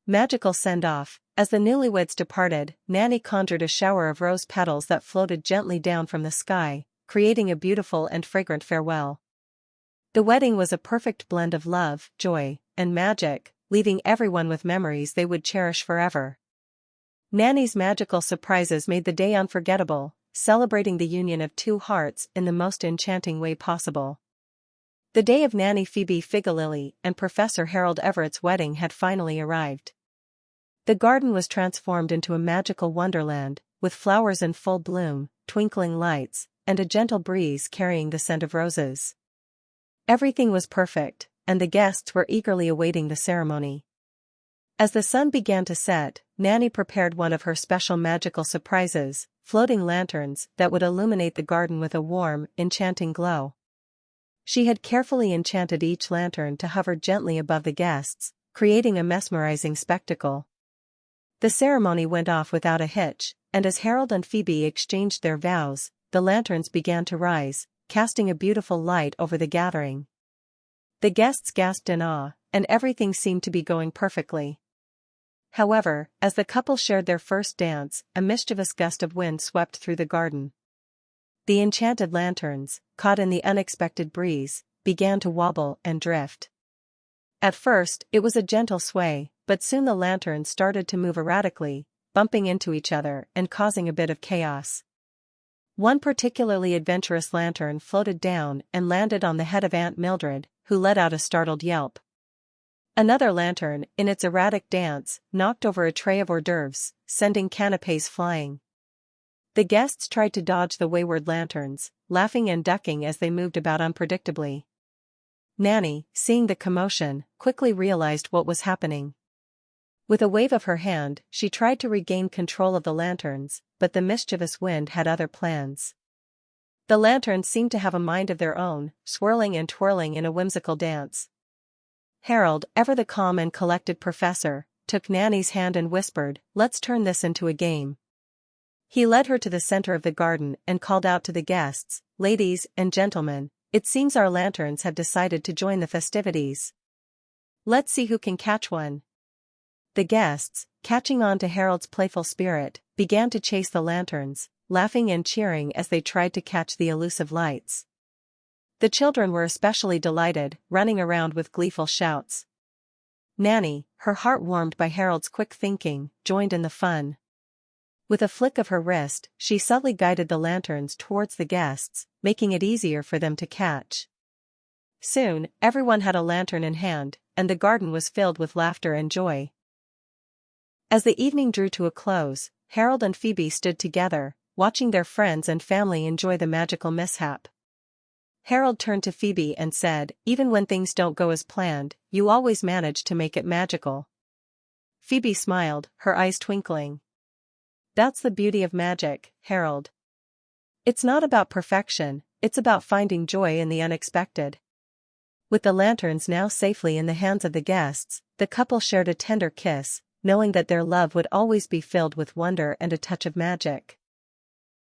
Magical send-off. As the newlyweds departed, Nanny conjured a shower of rose petals that floated gently down from the sky, creating a beautiful and fragrant farewell. The wedding was a perfect blend of love, joy, and magic, leaving everyone with memories they would cherish forever. Nanny's magical surprises made the day unforgettable, celebrating the union of two hearts in the most enchanting way possible. The day of Nanny Phoebe Figalilly and Professor Harold Everett's wedding had finally arrived. The garden was transformed into a magical wonderland, with flowers in full bloom, twinkling lights, and a gentle breeze carrying the scent of roses. Everything was perfect, and the guests were eagerly awaiting the ceremony. As the sun began to set, Nanny prepared one of her special magical surprises, floating lanterns that would illuminate the garden with a warm, enchanting glow. She had carefully enchanted each lantern to hover gently above the guests, creating a mesmerizing spectacle. The ceremony went off without a hitch, and as Harold and Phoebe exchanged their vows, the lanterns began to rise, casting a beautiful light over the gathering. The guests gasped in awe, and everything seemed to be going perfectly. However, as the couple shared their first dance, a mischievous gust of wind swept through the garden. The enchanted lanterns, caught in the unexpected breeze, began to wobble and drift. At first, it was a gentle sway, but soon the lanterns started to move erratically, bumping into each other and causing a bit of chaos. One particularly adventurous lantern floated down and landed on the head of Aunt Mildred, who let out a startled yelp. Another lantern, in its erratic dance, knocked over a tray of hors d'oeuvres, sending canapés flying. The guests tried to dodge the wayward lanterns, laughing and ducking as they moved about unpredictably. Nanny, seeing the commotion, quickly realized what was happening. With a wave of her hand, she tried to regain control of the lanterns, but the mischievous wind had other plans. The lanterns seemed to have a mind of their own, swirling and twirling in a whimsical dance. Harold, ever the calm and collected professor, took Nanny's hand and whispered, "Let's turn this into a game." He led her to the center of the garden and called out to the guests, "Ladies and gentlemen, it seems our lanterns have decided to join the festivities. Let's see who can catch one." The guests, catching on to Harold's playful spirit, began to chase the lanterns, laughing and cheering as they tried to catch the elusive lights. The children were especially delighted, running around with gleeful shouts. Nanny, her heart warmed by Harold's quick thinking, joined in the fun. With a flick of her wrist, she subtly guided the lanterns towards the guests, making it easier for them to catch. Soon, everyone had a lantern in hand, and the garden was filled with laughter and joy. As the evening drew to a close, Harold and Phoebe stood together, watching their friends and family enjoy the magical mishap. Harold turned to Phoebe and said, "Even when things don't go as planned, you always manage to make it magical." Phoebe smiled, her eyes twinkling. "That's the beauty of magic, Harold. It's not about perfection, it's about finding joy in the unexpected." With the lanterns now safely in the hands of the guests, the couple shared a tender kiss, knowing that their love would always be filled with wonder and a touch of magic.